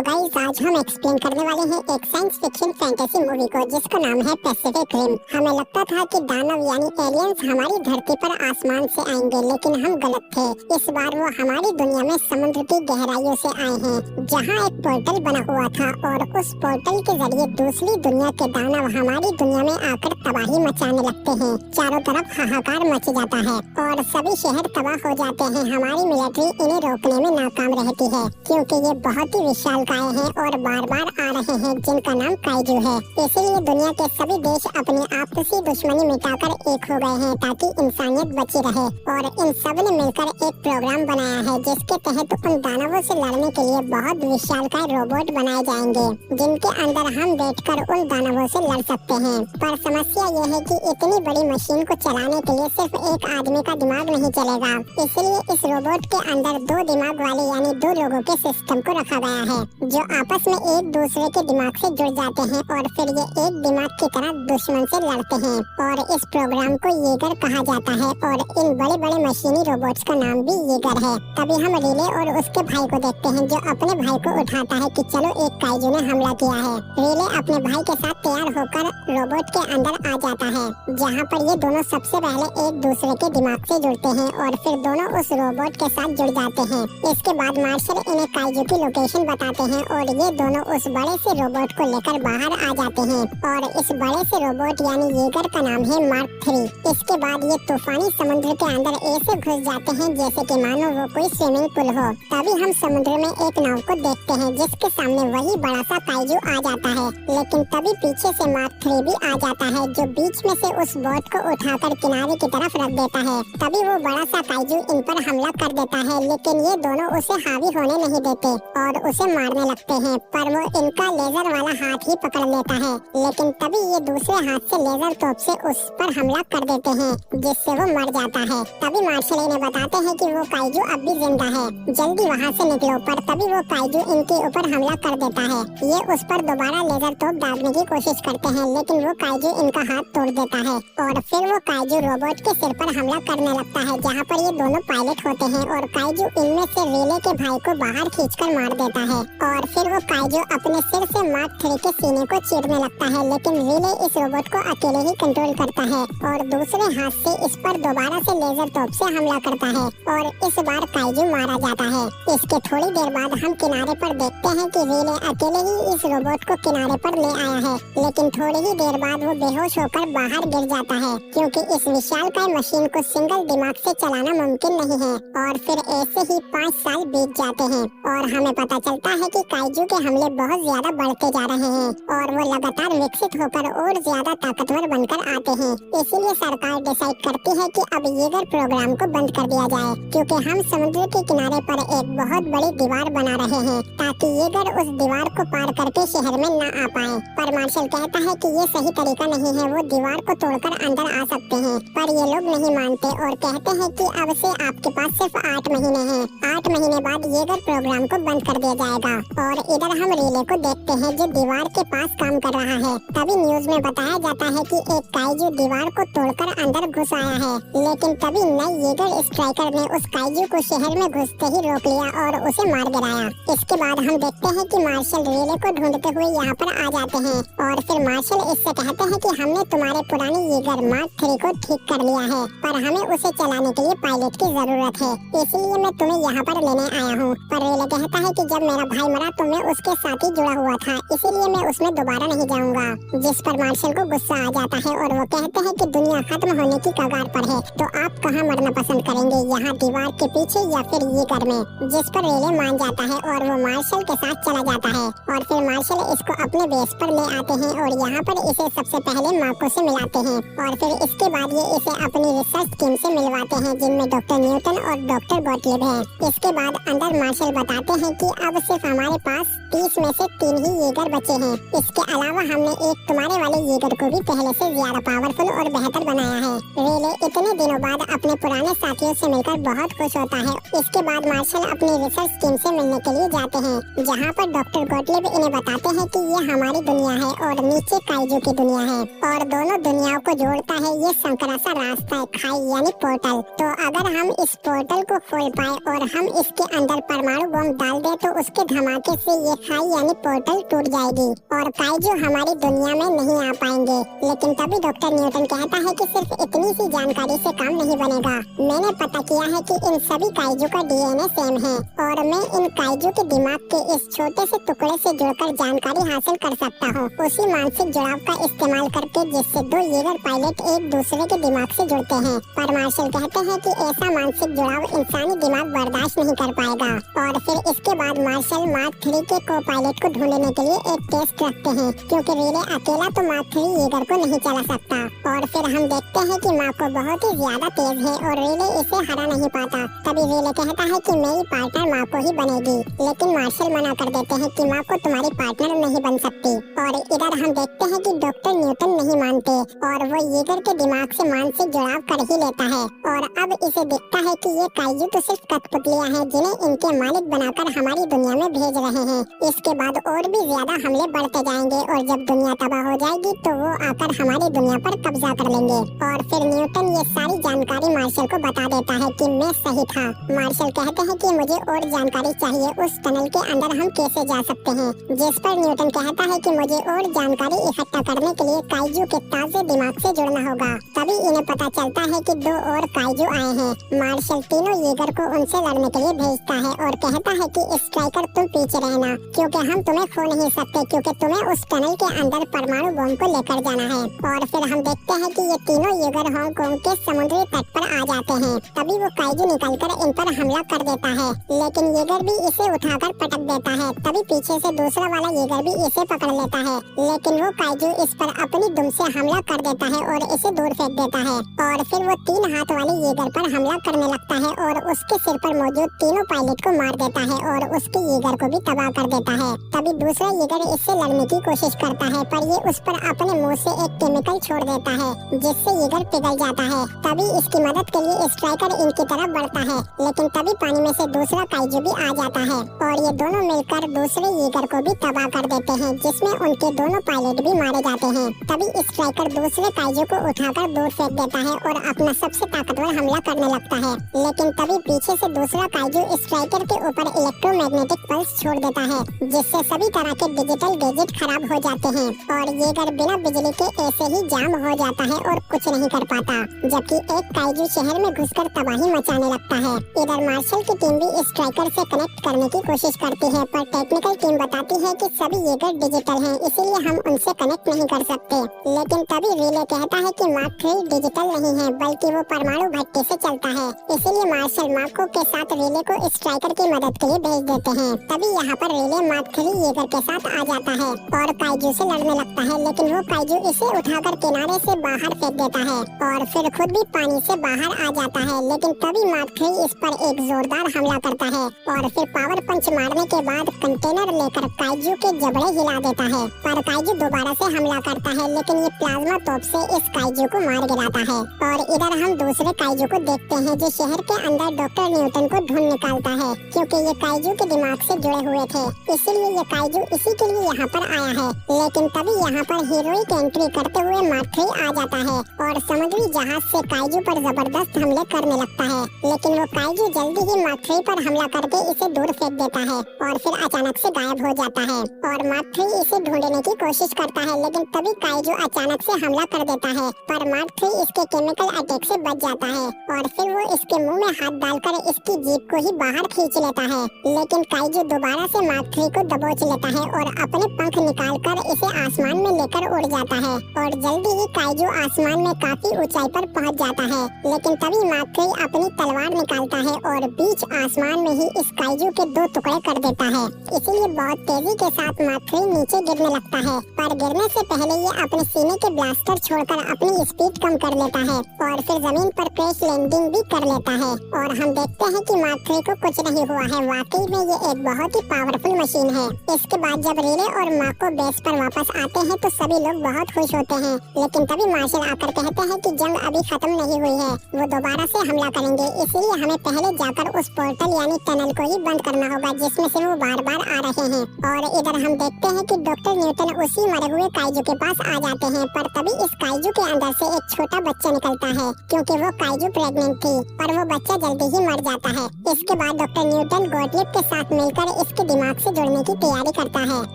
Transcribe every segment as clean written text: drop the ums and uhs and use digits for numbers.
Hello guys, आज हम explain करने वाले हैं एक साइंस फिक्शन फैंटेसी मूवी को जिसका नाम है पैसिफिक रिम। हमें लगता था कि दानव यानी एलियंस हमारी धरती पर आसमान से आएंगे, लेकिन हम गलत थे। इस बार वो हमारी दुनिया में समुद्र की गहराइयों से आए हैं, जहाँ एक पोर्टल बना हुआ था और उस पोर्टल के जरिए दूसरी दुनिया के दानव हमारी दुनिया में आकर तबाही मचाने लगते हैं। चारों तरफ हाहाकार मच जाता है और सभी शहर तबाह हो जाते हैं। हमारी मिलिट्री इन्हें रोकने में नाकाम रहती है क्योंकि ये बहुत ही विशालकाय हैं और बार बार आ रहे हैं, जिनका नाम काइजू है। इसीलिए दुनिया के सभी देश अपनी आपसी दुश्मनी मिटाकर एक हो गए हैं ताकि इंसानियत बची रहे। और इन सब ने मिलकर एक प्रोग्राम बनाया है जिसके तहत उन दानवों से लड़ने के लिए बहुत विशालकाय रोबोट बनाए जाएंगे, जिनके अंदर हम बैठकर उन दानवों से लड़ सकते हैं। पर समस्या ये है कि इतनी बड़ी मशीन को चलाने के लिए सिर्फ एक आदमी का दिमाग नहीं चलेगा। इसलिए इस रोबोट के अंदर दो दिमाग वाले यानी दो लोगों के सिस्टम को रखा गया है, जो आपस में एक दूसरे के दिमाग से जुड़ जाते हैं और फिर ये एक दिमाग की तरह दुश्मन से लड़ते हैं। और इस प्रोग्राम को येगर कहा जाता है और इन बड़े बड़े मशीनी रोबोट्स का नाम भी येगर है। तभी हम रिले और उसके भाई को देखते हैं, जो अपने भाई को उठाता है कि चलो एक काइजू ने हमला किया है। रिले अपने भाई के साथ तैयार होकर रोबोट के अंदर आ जाता है, जहाँ पर ये दोनों सबसे पहले एक दूसरे के दिमाग से जुड़ते हैं और फिर दोनों उस रोबोट के साथ जुड़ जाते हैं। इसके बाद मार्शल इन्हें काइजू की लोकेशन बताते हैं और ये दोनों उस बड़े से रोबोट को लेकर बाहर आ जाते हैं। और इस बड़े से रोबोट यानी येगर का नाम है मार्क 3। इसके बाद ये तूफानी समुद्र के अंदर ऐसे घुस जाते हैं जैसे कि मानो वो कोई स्विमिंग पूल हो। तभी हम समुद्र में एक नाव को देखते हैं जिसके सामने वही बड़ा सा काइजू आ जाता है, लेकिन तभी पीछे से मार्क 3 भी आ जाता है, जो बीच में से उस बोट को उठाकर किनारे की तरफ रख देता है। तभी वो बड़ा सा काइजू इन पर हमला कर देता है, लेकिन ये दोनों उसे हावी होने नहीं देते और उसे मारने लगते हैं। पर वो इनका लेजर वाला हाथ ही पकड़ लेता है, लेकिन तभी ये दूसरे हाथ से लेजर तोप से उस पर हमला कर देते हैं, जिससे वो मर जाता है। तभी मार्शल इन्हें बताते हैं कि वो काइजू अब भी जिंदा है, जल्दी वहाँ से निकलो। पर तभी वो काइजू इनके ऊपर हमला कर देता है। ये उस पर दोबारा लेजर तोप दागने की कोशिश करते हैं, लेकिन वो काइजू इनका हाथ तोड़ देता है और फिर वो काइजू रोबोट के सिर पर हमला करने लगता है, जहाँ पर ये दोनों पायलट होते हैं। और काइजू इनमें से रिले के भाई को बाहर खींचकर मार देता है और फिर वो काइजू अपने सिर से मार्क 3 के सीने को चीरने लगता है, लेकिन रिले इस रोबोट को अकेले ही कंट्रोल करता है और दूसरे हाथ से इस पर दोबारा से लेजर तोप से हमला करता है और इस बार काइजू मारा जाता है। इसके थोड़ी देर बाद हम किनारे पर देखते हैं कि रिले अकेले ही इस रोबोट को किनारे पर ले आया है, लेकिन थोड़ी ही देर बाद वो बेहोश होकर बाहर गिर जाता है क्योंकि इस विशालकाय मशीन को सिंगल दिमाग से चलाना मुमकिन नहीं है। और फिर ऐसे ही 5 साल बीत जाते हैं और हमें पता चलता है कि काइजू के हमले बहुत ज्यादा बढ़ते जा रहे हैं और वो लगातार विकसित होकर और ज्यादा ताकतवर बनकर आते हैं। इसीलिए सरकार डिसाइड करती है कि अब येगर प्रोग्राम को बंद कर दिया जाए, क्योंकि हम समुद्र के किनारे पर एक बहुत बड़ी दीवार बना रहे हैं ताकि येगर उस दीवार को पार करके शहर में न आ पाए। पर मार्शल कहता है कि ये सही तरीका नहीं है, वो दीवार को तोड़कर अंदर आ सकते हैं। पर ये लोग नहीं मानते और कहते हैं कि अब से आपके पास सिर्फ 8 महीने हैं। 8 महीने बाद येगर प्रोग्राम को बंद कर दिया जाएगा। और इधर हम रिले को देखते हैं जो दीवार के पास काम कर रहा है। तभी न्यूज में बताया जाता है कि एक काइजू दीवार को तोड़कर अंदर घुस आया है, लेकिन तभी नई येगर स्ट्राइकर ने उस काइजू को शहर में घुसते ही रोक लिया और उसे मार गिराया। इसके बाद हम देखते हैं कि मार्शल रिले को ढूंढते हुए यहाँ पर आ जाते हैं और फिर मार्शल इससे कहते हैं कि हमने तुम्हारे पुरानी येगर मार्क 3 को ठीक कर लिया है, पर हमें उसे चलाने के लिए पायलट की जरूरत है, इसलिए मैं तुम्हें यहाँ पर लेने आया हूँ। पर रिले कहता है कि जब मेरा भाई मरा तो मैं उसके साथ ही जुड़ा हुआ था, इसीलिए मैं उसमें दोबारा नहीं जाऊंगा। जिस पर मार्शल को गुस्सा आ जाता है और वो कहते हैं कि दुनिया खत्म होने की कगार पर है, तो आप कहाँ मरना पसंद करेंगे, यहाँ दीवार के पीछे या फिर येगर में। जिस पर रिले मान जाता है और वो मार्शल के साथ चला जाता है और फिर मार्शल इसको अपने बेस पर ले आते हैं और यहाँ पर इसे सबसे पहले मार्को से मिलाते हैं और फिर इसके बाद ये इसे अपनी रिसर्च टीम से मिलवाते हैं, जिनमें डॉक्टर न्यूटन और डॉक्टर गॉटलिब है। इसके बाद अंदर मार्शल बताते हैं कि अब सिर्फ हमारे पास 30 में से 3 ही येगर बचे हैं। इसके अलावा हमने एक तुम्हारे वाले येगर को भी पहले से ज्यादा पावरफुल और बेहतर बनाया है। रिले इतने दिनों बाद अपने पुराने साथियों से मिलकर बहुत खुश होता है। इसके बाद मार्शल अपनी रिसर्च टीम से मिलने के लिए जाते हैं, जहाँ पर डॉक्टर गॉटलिब इन्हें बताते हैं कि ये हमारी दुनिया है और नीचे काइजू की दुनिया है और दोनों दुनियाओं को जोड़ता है ये संकरा सा रास्ता है, खाई यानी पोर्टल। तो अगर हम इस पोर्टल को खोल पाए और हम इसके अंदर परमाणु बम डाल दे तो उसके धमाके धमाके से ये खाई यानी पोर्टल टूट जाएगी और काइजू हमारी दुनिया में नहीं आ पाएंगे। लेकिन तभी डॉक्टर न्यूटन कहता है कि सिर्फ इतनी सी जानकारी से काम नहीं बनेगा। मैंने पता किया है कि इन सभी काइजू का डीएनए सेम है और मैं इन काइजू के दिमाग के इस छोटे से टुकड़े से जुड़कर जानकारी हासिल कर सकता हूँ, उसी मानसिक जुड़ाव का इस्तेमाल करके जिससे दो येगर पायलट एक दूसरे के दिमाग से जुड़ते हैं। पर मार्शल कहते हैं कि ऐसा मानसिक जुड़ाव इंसानी दिमाग बर्दाश्त नहीं कर पाएगा और फिर इसके बाद मार्शल मार्क 3 के को पायलट को ढूंढने के लिए एक टेस्ट रखते हैं, क्योंकि रिले अकेला तो मार्क 3 येगर को नहीं चला सकता। और फिर हम देखते हैं कि मार्को बहुत ही ज्यादा तेज है और रिले इसे हरा नहीं पाता। तभी रिले कहता है कि मेरी पार्टनर मार्को ही बनेगी, लेकिन मार्शल मना कर देते हैं कि मार्को तुम्हारी पार्टनर नहीं बन सकती। और इधर हम देखते हैं कि डॉक्टर न्यूटन नहीं मानते और वो येगर के दिमाग से मानसिक जुड़ाव कर ही लेता है। और अब इसे दिखता है कि ये काइजू तो सिर्फ कठपुतलियां हैं जिन्हें इनके मालिक बनाकर हमारी दुनिया में भेज रहे हैं। इसके बाद और भी ज्यादा हमले बढ़ते जाएंगे और जब दुनिया तबाह हो जाएगी तो वो आकर हमारी दुनिया पर कब्जा कर लेंगे। और फिर न्यूटन ये सारी जानकारी मार्शल को बता देता है कि मैं सही था। मार्शल कहते हैं कि मुझे और जानकारी चाहिए, उस टनल के अंदर हम कैसे जा सकते हैं। जिस पर न्यूटन कहता है कि मुझे और जानकारी इकट्ठा करने के लिए काइजू के ताजे दिमाग से जुड़ना होगा। तभी इन्हें पता चलता है कि दो और काइजू आए हैं। मार्शल तीनों येगर को उनसे लड़ने के लिए भेजता है और कहता है कि स्ट्राइकर तुम पीछे रहना, क्योंकि हम तुम्हें खो नहीं सकते, क्योंकि तुम्हें उस टनल के अंदर परमाणु बम को लेकर जाना है। और फिर हम देखते हैं कि ये तीनों येगर हांगकांग के समुद्री तट पर आ जाते हैं। तभी वो काइजू निकलकर इन पर हमला कर देता है, लेकिन येगर भी इसे उठाकर पटक देता है। तभी पीछे से दूसरा वाला येगर भी इसे पकड़ लेता है, लेकिन वो काइजू इस पर अपनी दुम से हमला कर देता है और इसे दूर फेंक देता है। और फिर वो 3 हाथ वाले येगर पर हमला करने लगता है और उसके सिर पर मौजूद तीनों पायलट को मार देता है और उसके येगर को भी तबाह कर देता है। तभी दूसरा येगर इससे लड़ने की कोशिश करता है, पर ये उस पर अपने मुंह से एक केमिकल छोड़ देता है जिससे येगर पिघल जाता है। तभी इसकी मदद के लिए स्ट्राइकर इनकी तरफ बढ़ता है, लेकिन तभी पानी में से दूसरा काइजू भी आ जाता है और ये दोनों मिलकर दूसरे येगर को भी तबाह कर देते हैं, जिसमें उनके दोनों पायलट भी मारे जाते हैं। तभी स्ट्राइकर दूसरे काइजू को उठाकर दूर फेंक देता है और अपना सबसे ताकतवर हमला करने लगता है, लेकिन तभी पीछे से दूसरा काइजू स्ट्राइकर के ऊपर इलेक्ट्रोमैग्नेटिक पल्स छोड़ देता है, जिससे सभी तरह के डिजिटल गैजेट खराब हो जाते हैं और येगर बिना बिजली के ऐसे ही जाम हो जाता है और कुछ नहीं कर पाता। जबकि एक काइजू शहर में घुसकर तबाही मचाने लगता है। इधर मार्शल की टीम भी स्ट्राइकर से कनेक्ट करने की कोशिश करती है, पर टेक्निकल टीम बताती है कि सभी येगर डिजिटल हैं, इसीलिए हम उनसे कनेक्ट नहीं कर सकते। लेकिन तभी रिले कहता है कि मार्क 3 डिजिटल नहीं है, बल्कि वो परमाणु भट्टी से चलता है। इसीलिए मार्शल मार्को के साथ रिले को स्ट्राइकर की मदद के लिए भेज देते हैं। तभी यहाँ पर रिले मार्क 3 येगर के साथ आ जाता है और काइजू से लड़ने लगता है, लेकिन वो काइजू इसे उठाकर किनारे से बाहर फेंक देता है और फिर खुद भी पानी से बाहर आ जाता है। लेकिन तभी मार्क 3 इस पर एक जोरदार हमला करता है और फिर पावर पंच मारने के बाद कंटेनर लेकर काइजू के जबड़े हिला देता है। पर काइजू दोबारा से हमला करता है, लेकिन ये प्लाज्मा तोप से इस काइजू को मार गिराता है। और इधर हम दूसरे काइजू को देखते हैं जो शहर के अंदर डॉक्टर न्यूटन को ढूंढ निकालता है, क्योंकि ये काइजू के दिमाग से जुड़े हुए थे, इसीलिए ये काइजू इसी के लिए यहाँ पर आया है। लेकिन तभी यहाँ पर हीरोइक एंट्री करते हुए मार्क 3 आ जाता है और समुद्री जहाज से काइजू पर जबरदस्त हमले करने लगता है, लेकिन वो काइजू जल्दी ही मार्क 3 पर हमला करके इसे दूर फेंक देता है और फिर अचानक से गायब हो जाता है। और मार्क 3 इसे ढूंढने की कोशिश करता है, लेकिन तभी काइजू अचानक से हमला कर देता है, पर मार्क 3 इसके केमिकल अटैक से बच जाता है और फिर वो इसके मुंह में हाथ डालकर इसकी जीभ को ही बाहर खींच लेता है। लेकिन काइजू दोबारा से मार्क 3 को दबोच लेता है और अपने पंख निकालकर इसे आसमान में लेकर उड़ जाता है और जल्दी ही काइजू आसमान में काफी ऊंचाई पर पहुंच जाता है। लेकिन तभी मार्क 3 अपनी तलवार निकालता है और बीच आसमान में ही इस काइजू के 2 टुकड़े कर देता है। इसीलिए बहुत तेजी के साथ मार्क 3 नीचे गिरने लगता है, पर गिरने से पहले ये अपने सीने के ब्लास्टर छोड़कर अपनी स्पीड कम कर लेता है और फिर जमीन पर क्रैश लैंडिंग भी कर लेता है। और हम देखते हैं कि मार्क 3 को कुछ नहीं हुआ है, वाकई में ये एक बहुत ही पावरफुल मशीन है। इसके बाद जब रिले और मार्को बेस पर वापस आते हैं तो सभी लोग बहुत खुश होते हैं, लेकिन तभी मार्शल आकर कहते हैं कि जंग अभी खत्म नहीं हुई है, वो दोबारा से हमला करेंगे, इसलिए हमें पहले जाकर उस पोर्टल यानी टनल को ही बंद करना होगा जिसमें से वो बार बार आ रहे हैं। और इधर हम देखते हैं कि डॉक्टर न्यूटन उसी मरे हुए काइजू के पास आ जाते हैं, पर तभी इस काइजू के अंदर से एक छोटा बच्चा निकलता है, क्योंकि वो काइजू प्रेग्नेंट थी और वो बच्चा जल्दी ही मर जाता है। इसके बाद डॉक्टर न्यूटन गॉटलिब के साथ मिलकर इसके दिमाग से जुड़ने की तैयारी करता है।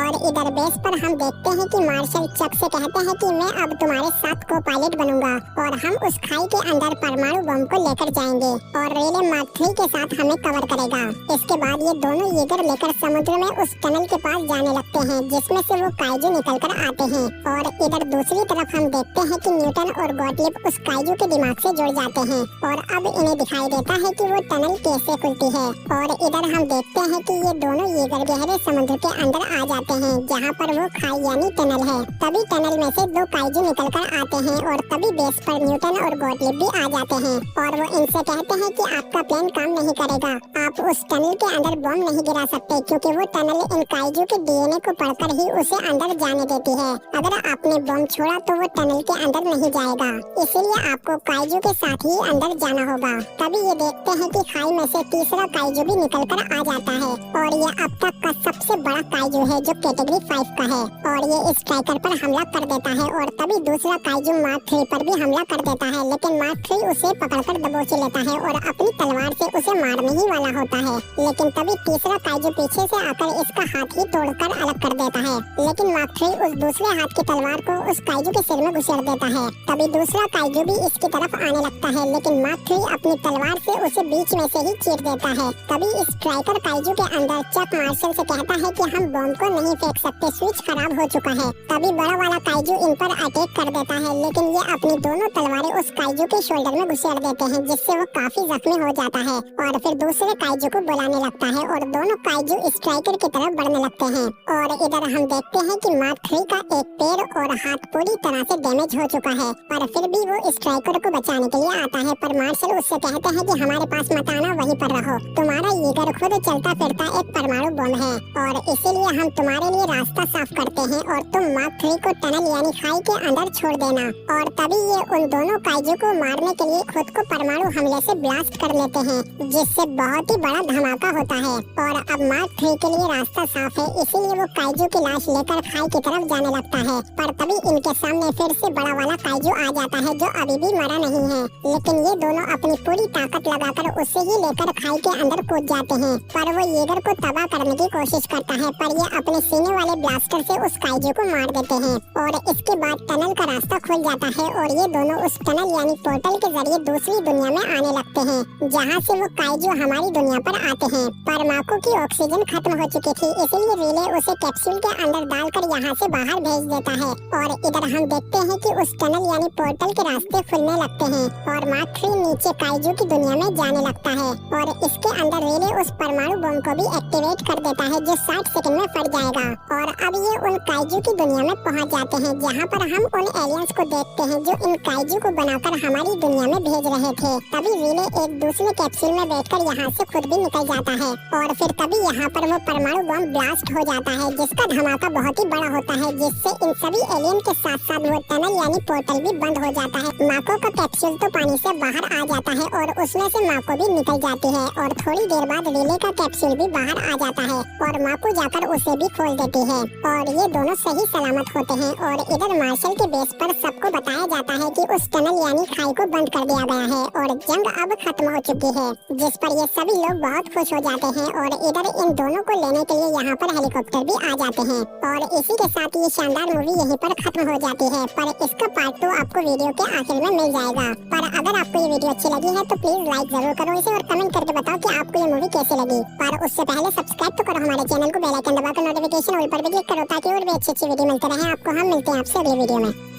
और इधर बेस पर हम देखते हैं कि मार्शल चक से कहते हैं कि मैं अब तुम्हारे साथ को पायलट बनूंगा और हम उस खाई के अंदर परमाणु बम को लेकर जाएंगे और रेले मार्क 3 के साथ हमें कवर करेगा। इसके बाद ये दोनों येगर लेकर समुद्र में उस टनल के पास जाने लगते हैं जिसमें से वो काइजू निकल कर आते हैं। और इधर दूसरी तरफ हम देखते हैं कि न्यूटन और गॉटलिब उस काइजू के दिमाग से जुड़ जाते हैं और अब इन्हें दिखाई देता है कि वो टनल कैसे खुलती है। और इधर हम देखते हैं कि ये दोनों येगर गहरे समुद्र के अंदर आ जाते हैं जहाँ पर वो खाई यानी टनल है। तभी टनल में से दो काइजू निकल कर आते हैं और तभी बेस पर न्यूटन और गॉटलिब भी आ जाते हैं और वो इनसे कहते हैं कि आपका प्लान काम नहीं करेगा, आप उस टनल के अंदर बम नहीं गिरा सकते क्योंकि वो टनल इन काइजू के डीएनए को पढ़कर ही उसे अंदर जाने देती है। अगर आपने बम छोड़ा तो वो टनल के अंदर नहीं जाएगा, इसीलिए आपको काइजू के साथ ही अंदर जाना होगा। तभी ये देखते हैं कि खाई में से तीसरा काइजू भी निकल कर आ जाता है और ये अब तक का सबसे बड़ा काइजू है जो कैटेगरी 5 का है और ये इस स्ट्राइकर पर हमला कर देता है। और तभी दूसरा काइजू मार्क 3 पर भी हमला कर देता है, लेकिन मार्क 3 उसे पकड़कर दबोच लेता है और अपनी तलवार से उसे मारने ही वाला होता है। लेकिन तभी तीसरा काइजू पीछे से आकर इसका हाथ ही तोड़कर अलग कर देता है, लेकिन मार्क 3 उस दूसरे हाथ की तलवार को उस काइजू के सिर में घुसेड़ देता है। तभी दूसरा काइजू भी इसकी तरफ आने लगता है, लेकिन मार्क 3 अपनी तलवार से उसे बीच में से ही चीर देता है। तभी इस स्ट्राइकर काइजू के अंदर चक मार्शल से कहता है कि हम बम को नहीं फेंक सकते, स्विच खराब हो चुका है। तभी बड़ा वाला काइजू इन पर अटैक कर देता है, लेकिन ये अपनी दोनों तलवारें उस काइजू के शोल्डर में घुसेड़ देते हैं जिससे वो काफी जख्मी हो जाता है और फिर दूसरे काइजू को बुलाने लगता है और दोनों काइजू स्ट्राइकर की तरफ बढ़ने लगते हैं। और इधर हम देखते हैं कि मार्क 3 का एक पैर और हाथ पूरी तरह से डैमेज हो चुका है, पर फिर भी वो स्ट्राइकर को बचाने के लिए आता है। पर मार्शल उससे कहते हैं कि हमारे पास मत आना, वहीं पर रहो, तुम्हारा येगर खुद चलता फिरता एक परमाणु बम है और इसीलिए हम तुम्हारे लिए रास्ता साफ करते हैं और तुम मार्क 3 को टनल यानी खाई के अंदर छोड़ देना। और तभी ये उन दोनों काइजू को मारने के लिए खुद को परमाणु हमले से ब्लास्ट कर लेते हैं जिससे बहुत ही बड़ा धमाका होता है। और अब मार्क 3 के लिए रास्ता साफ है, इसीलिए वो काइजू की लाश लेकर खाई की तरफ जाने लगता है। पर तभी इनके सामने फिर से बड़ा वाला काइजू आ जाता है जो अभी भी मरा नहीं है, लेकिन ये दोनों अपनी पूरी ताकत लगाकर उसे ही लेकर खाई के अंदर कूद जाते हैं। पर वो येगर को तबाह करने की कोशिश करता है, पर ये अपने सीने वाले ब्लास्टर से उस काइजू को मार देते हैं और इसके बाद टनल का रास्ता खुल जाता है और ये दोनों उस टनल यानी पोर्टल के जरिए दूसरी दुनिया में आने लगते हैं जहाँ से वो काइजू हमारी दुनिया पर आते हैं। पर माको की ऑक्सीजन खत्म हो चुकी थी, इसलिए रिले उसे कैप्सूल के अंदर डालकर यहाँ से बाहर भेज देता है। और इधर हम देखते हैं कि उस टनल यानी पोर्टल के रास्ते खुलने लगते हैं और मार्क 3 नीचे काइजू की दुनिया में जाने लगता है और इसके अंदर रिले उस परमाणु बम को भी एक्टिवेट कर देता है जो 60 सेकंड में फट जाएगा। और अब ये उन काइजू की दुनिया में पहुंच जाते हैं जहाँ पर हम उन एलियंस को देखते हैं जो इन काइजू को बनाकर हमारी दुनिया में भेज रहे थे। तभी रिले एक दूसरे कैप्सूल में बैठकर यहाँ से खुद भी निकल जाता है और फिर तभी यहाँ पर वो परमाणु बम ब्लास्ट हो जाता है जिसका धमाका बहुत ही बड़ा होता है, जिससे इन सभी एलियन के साथ साथ वो टनल यानी पोर्टल भी बंद हो जाता है। माको का कैप्सूल तो पानी से बाहर आ जाता है और उसमें से माको भी निकल जाती है और थोड़ी देर बाद रिले का कैप्सूल भी बाहर आ जाता है और माको जाकर उसे भी खोल देती है और ये दोनों सही सलामत होते हैं। और इधर मार्शल के बेस पर सबको बताया जाता है कि उस टनल यानी खाई को बंद कर दिया गया है और जंग अब खत्म हो चुकी है, जिस पर ये सभी लोग बहुत खुश हो जाते हैं। और इधर इन दोनों को लेने के लिए यहाँ पर हेलीकॉप्टर भी आ जाते हैं और इसी के साथ ये शानदार मूवी यहीं पर खत्म हो जाती है। पर इसका पार्ट 2 आपको वीडियो के आखिर में मिल जाएगा। पर अगर आपको ये वीडियो अच्छी लगी है तो प्लीज लाइक जरूर करो इसे और कमेंट करके बताओ कि आपको ये मूवी कैसी लगी। पर उससे पहले सब्सक्राइब तो करो हमारे चैनल को, बेल आइकन दबाकर नोटिफिकेशन ऑल पर भी क्लिक करो ताकि और भी अच्छी वीडियो मिलते रहे आपको। हम मिलते हैं आपसे अगली वीडियो में।